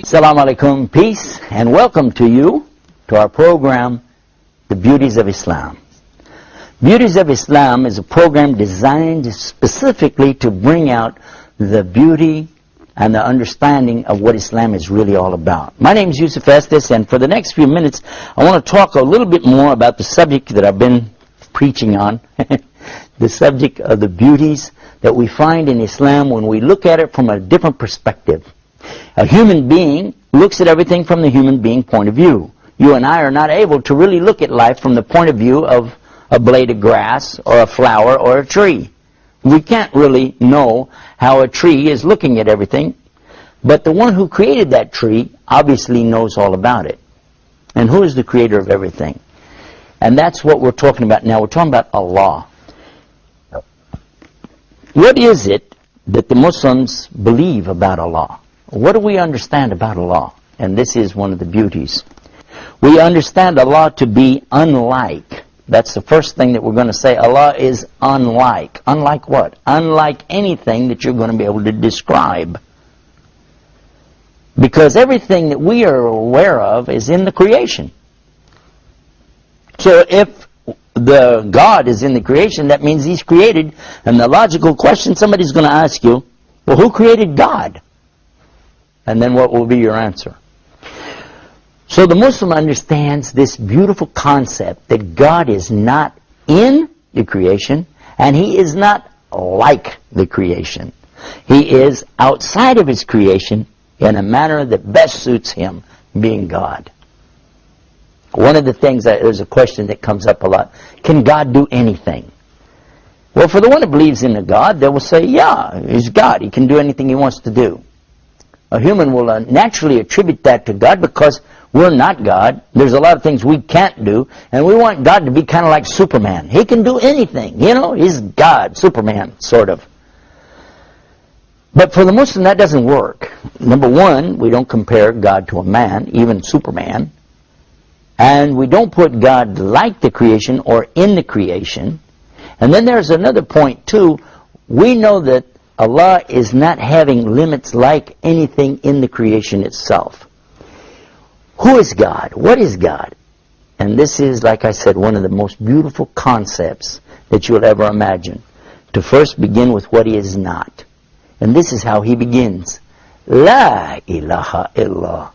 Assalamu alaikum, peace, and welcome to you to our program, The Beauties of Islam. Beauties of Islam is a program designed specifically to bring out the beauty and the understanding of what Islam is really all about. My name is Yusuf Estes, and for the next few minutes I want to talk a little bit more about the subject that I've been preaching on, the subject of the beauties that we find in Islam when we look at it from a different perspective. A human being looks at everything from the human being point of view. You and I are not able to really look at life from the point of view of a blade of grass or a flower or a tree. We can't really know how a tree is looking at everything, but the one who created that tree obviously knows all about it. And who is the creator of everything? And that's what we're talking about now. We're talking about Allah. What is it that the Muslims believe about Allah? What do we understand about Allah? And this is one of the beauties. We understand Allah to be unlike. That's the first thing that we're going to say. Allah is unlike. Unlike what? Unlike anything that you're going to be able to describe. Because everything that we are aware of is in the creation. So if the God is in the creation, that means He's created. And the logical question somebody's going to ask you, well, who created God? And then what will be your answer? So the Muslim understands this beautiful concept that God is not in the creation and He is not like the creation. He is outside of His creation in a manner that best suits Him, being God. One of the things, there's a question that comes up a lot, can God do anything? Well, for the one who believes in a God, they will say, yeah, He's God. He can do anything He wants to do. A human will naturally attribute that to God because we're not God. There's a lot of things we can't do, and we want God to be kind of like Superman. He can do anything, you know, He's God, Superman, sort of. But for the Muslim, that doesn't work. Number one, we don't compare God to a man, even Superman. And we don't put God like the creation or in the creation. And then there's another point, too. We know that Allah is not having limits like anything in the creation itself. Who is God? What is God? And this is, like I said, one of the most beautiful concepts that you'll ever imagine. To first begin with what He is not. And this is how He begins. La ilaha illallah.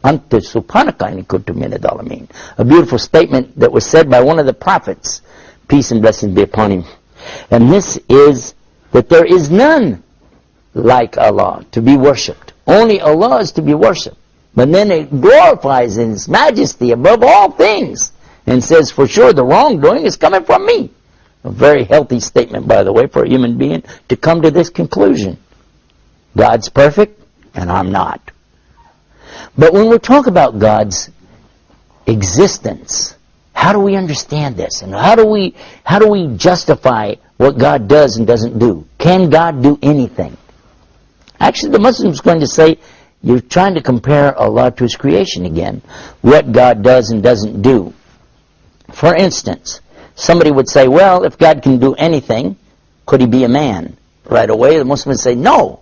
Anta subhanaka inni kuntu minal zalimin. A beautiful statement that was said by one of the prophets. Peace and blessings be upon him. And this is that there is none like Allah to be worshipped. Only Allah is to be worshipped. But then it glorifies in His majesty above all things and says, for sure the wrongdoing is coming from me. A very healthy statement, by the way, for a human being to come to this conclusion. God's perfect and I'm not. But when we talk about God's existence, how do we understand this? And how do we justify what God does and doesn't do? Can God do anything? Actually, the Muslim's going to say, you're trying to compare Allah to His creation again. What God does and doesn't do. For instance, somebody would say, well, if God can do anything, could He be a man? Right away, the Muslim would say, no.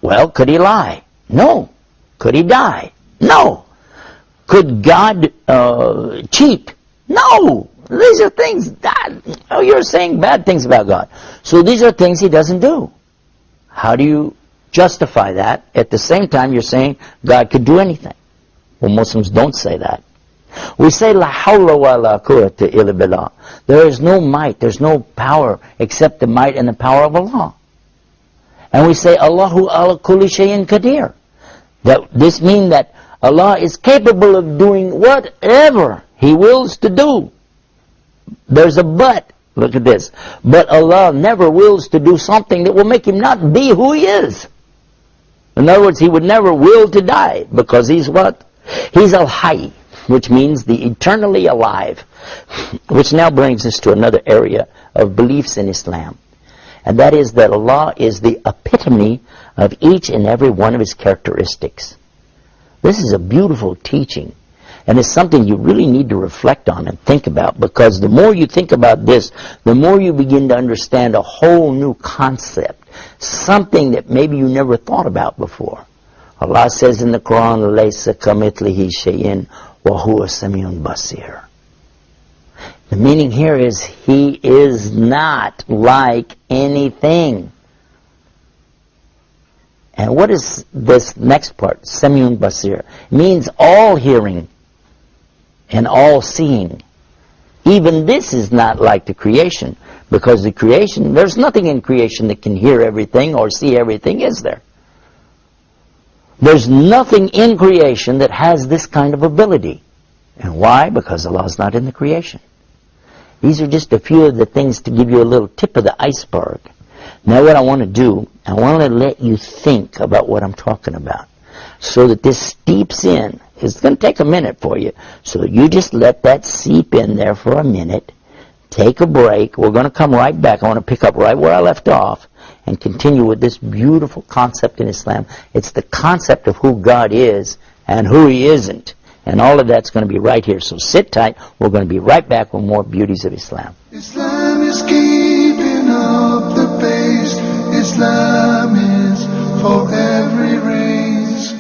Well, could He lie? No. Could He die? No. Could God cheat? No. These are things that you're saying bad things about God. So these are things He doesn't do. How do you justify that? At the same time, you're saying God could do anything. Well, Muslims don't say that. We say la hawla wa la quwwata illa billah. There is no might, there's no power except the might and the power of Allah. And we say Allahu ala kulli shay'in qadir. That this means that Allah is capable of doing whatever He wills to do. There's a but. Look at this. But Allah never wills to do something that will make Him not be who He is. In other words, He would never will to die because He's what? He's al-hayy, which means the eternally alive. Which now brings us to another area of beliefs in Islam. And that is that Allah is the epitome of each and every one of His characteristics. This is a beautiful teaching. And it's something you really need to reflect on and think about, because the more you think about this, the more you begin to understand a whole new concept, something that maybe you never thought about before. Allah says in the Quran, "Laysa kamithlihi shay'in wa huwa samiun basir." The meaning here is He is not like anything. And what is this next part? Samiun basir. It means all hearing and all seeing. Even this is not like the creation, because the creation, there's nothing in creation that can hear everything or see everything, is there? There's nothing in creation that has this kind of ability. And why? Because Allah is not in the creation. These are just a few of the things to give you a little tip of the iceberg. Now what I want to do, I want to let you think about what I'm talking about, so that this steeps in. It's going to take a minute for you, so you just let that seep in there for a minute. Take a break. We're going to come right back. I want to pick up right where I left off and continue with this beautiful concept in Islam. It's the concept of who God is and who He isn't. And all of that's going to be right here. So sit tight. We're going to be right back with more beauties of Islam. Islam is keeping up the pace. Islam is for every race.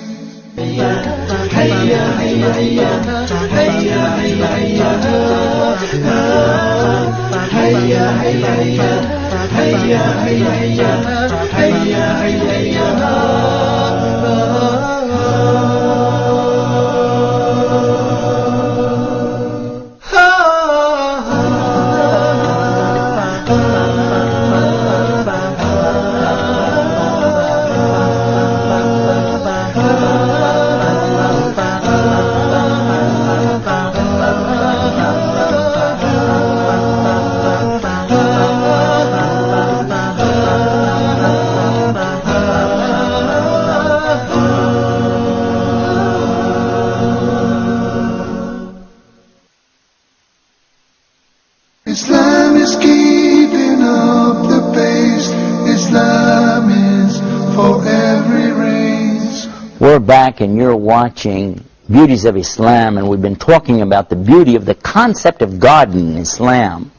Islam is keeping up the pace. Islam is for every race. We're back and you're watching Beauties of Islam, and we've been talking about the beauty of the concept of God in Islam.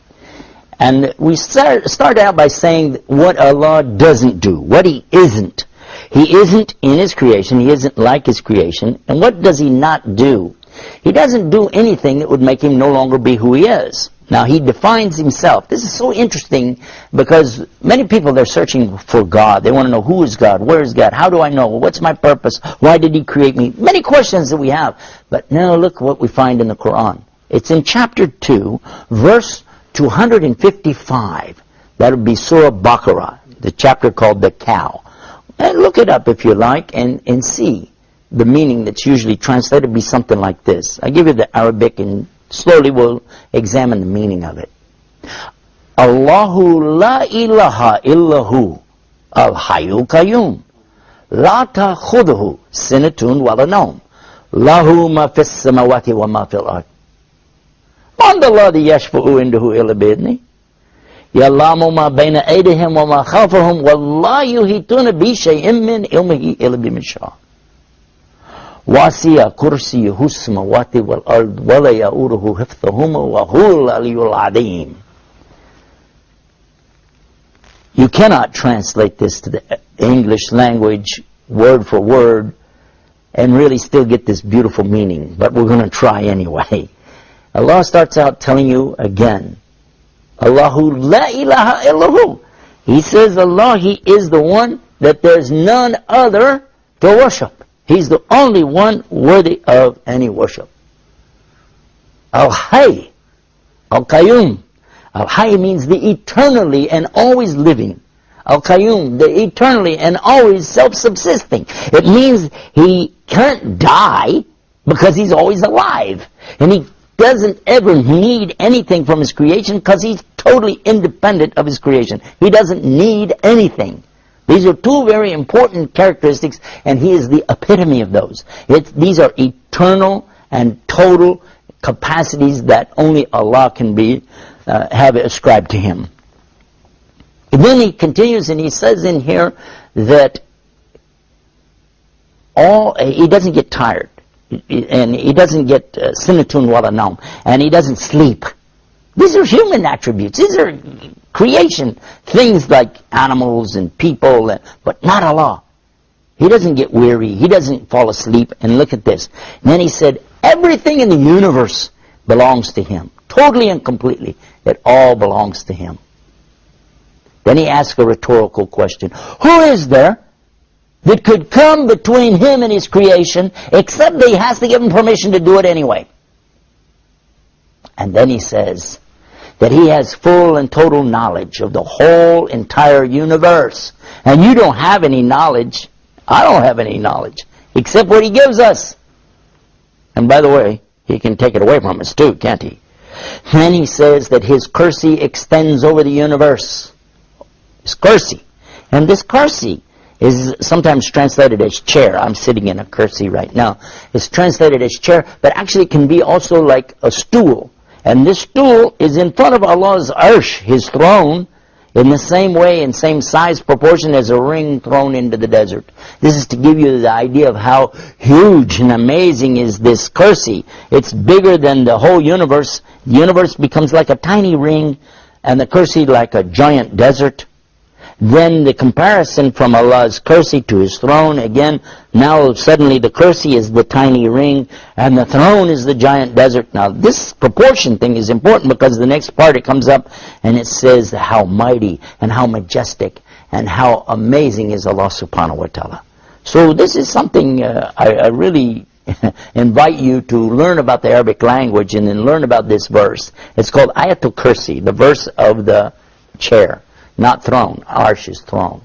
And we started out by saying what Allah doesn't do, what He isn't. He isn't in His creation, He isn't like His creation. And what does He not do? He doesn't do anything that would make Him no longer be who He is. Now, He defines Himself. This is so interesting because many people, they're searching for God. They want to know, who is God? Where is God? How do I know? What's my purpose? Why did He create me? Many questions that we have. But now look what we find in the Quran. It's in chapter 2, verse 255. That would be Surah Baqarah, the chapter called the cow. And look it up if you like and see the meaning that's usually translated to be something like this. I give you the Arabic and slowly we'll examine the meaning of it. Allahu la ilaha illahu al-hayyul qayyum la ta'khudhuhu sinatun wa la nawm lahu ma fis samawati wa ma fil ard man alladhi yashfa'u indahu illa bi'idhnihi ya'lamu ma bayna aydihim wa ma khalfahum wa la yuhituna bi shay'in min ilmihi illa bima sha'a. وَاسِيَ كُرْسِيُهُ السَّمَاوَاتِ وَالْأَرْضِ وَلَا يَئُودُهُ حِفْظُهُمَا وَهُوَ الْعَلِيُّ الْعَظِيمُ. You cannot translate this to the English language word for word and really still get this beautiful meaning, but we're going to try anyway. Allah starts out telling you again, Allahu la ilaha illahu. He says Allah, He is the one that there's none other to worship. He's the only one worthy of any worship. Al-Hayy, Al-Qayyum. Al-Hayy means the eternally and always living. Al-Qayyum, the eternally and always self-subsisting. It means He can't die because He's always alive. And He doesn't ever need anything from His creation because He's totally independent of His creation. He doesn't need anything. These are two very important characteristics, and He is the epitome of those. These are eternal and total capacities that only Allah can have ascribed to Him. And then He continues and He says in here that He doesn't get tired, and He doesn't get sinatun wala naum, and He doesn't sleep. These are human attributes. These are creation things like animals and people, but not Allah. He doesn't get weary. He doesn't fall asleep. And look at this. And then he said, everything in the universe belongs to him. Totally and completely. It all belongs to him. Then he asked a rhetorical question. Who is there that could come between him and his creation, except that he has to give him permission to do it anyway? And then he says that he has full and total knowledge of the whole entire universe. And you don't have any knowledge. I don't have any knowledge, except what he gives us. And by the way, he can take it away from us too, can't he? Then he says that his kursi extends over the universe. His kursi. And this kursi is sometimes translated as chair. I'm sitting in a kursi right now. It's translated as chair, but actually it can be also like a stool. And this stool is in front of Allah's arsh, his throne, in the same way, in same size proportion as a ring thrown into the desert. This is to give you the idea of how huge and amazing is this kursi. It's bigger than the whole universe. The universe becomes like a tiny ring, and the kursi like a giant desert. Then the comparison from Allah's kursi to his throne, again, now suddenly the kursi is the tiny ring, and the throne is the giant desert. Now this proportion thing is important, because the next part it comes up, and it says how mighty, and how majestic, and how amazing is Allah subhanahu wa ta'ala. So this is something I really invite you to learn about the Arabic language, and then learn about this verse. It's called Ayatul Kursi, the verse of the chair. Not throne. Arsh is throne.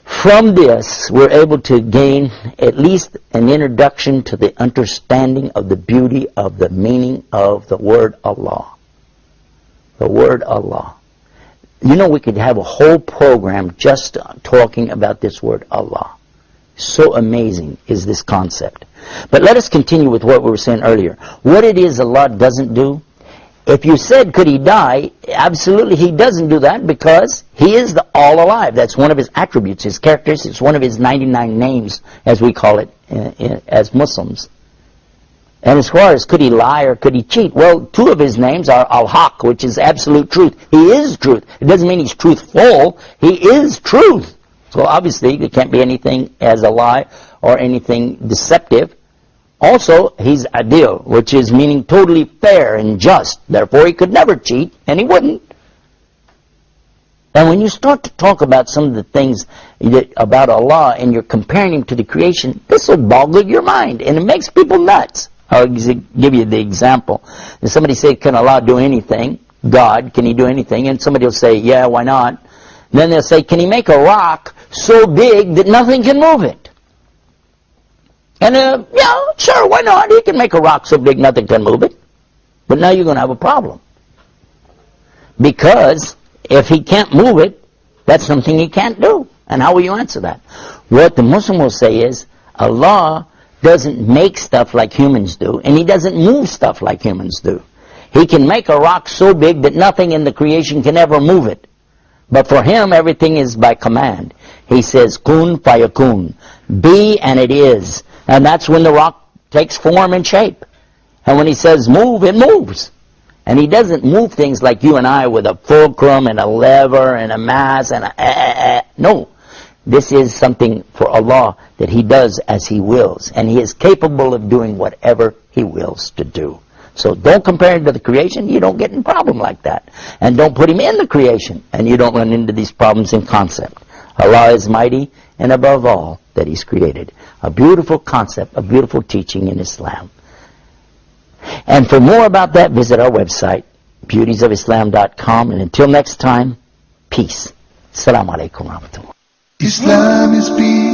From this, we're able to gain at least an introduction to the understanding of the beauty of the meaning of the word Allah. The word Allah. You know, we could have a whole program just talking about this word Allah. So amazing is this concept. But let us continue with what we were saying earlier. What it is Allah doesn't do. If you said, could he die? Absolutely, he doesn't do that, because he is the all alive. That's one of his attributes, his characteristics, one of his 99 names, as we call it as Muslims. And as far as could he lie or could he cheat? Well, two of his names are Al-Haq, which is absolute truth. He is truth. It doesn't mean he's truthful. He is truth. So obviously, there can't be anything as a lie or anything deceptive. Also, he's adil, which is meaning totally fair and just. Therefore, he could never cheat, and he wouldn't. And when you start to talk about some of the things about Allah, and you're comparing him to the creation, this will boggle your mind, and it makes people nuts. I'll give you the example. If somebody say, can Allah do anything? God, can he do anything? And somebody will say, yeah, why not? Then they'll say, can he make a rock so big that nothing can move it? And, yeah, sure, why not? He can make a rock so big nothing can move it. But now you're going to have a problem. Because if he can't move it, that's something he can't do. And how will you answer that? What the Muslim will say is, Allah doesn't make stuff like humans do, and he doesn't move stuff like humans do. He can make a rock so big that nothing in the creation can ever move it. But for him, everything is by command. He says, kun fayakun. Be, and it is. And that's when the rock takes form and shape. And when he says move, it moves. And he doesn't move things like you and I with a fulcrum and a lever and a mass and a no. This is something for Allah that he does as he wills. And he is capable of doing whatever he wills to do. So don't compare him to the creation. You don't get in a problem like that. And don't put him in the creation. And you don't run into these problems in concept. Allah is mighty, and above all that he's created. A beautiful concept, a beautiful teaching in Islam. And for more about that, visit our website, beautiesofislam.com. And until next time, peace. Assalamu alaikum wa rahmatullah. Islam is peace.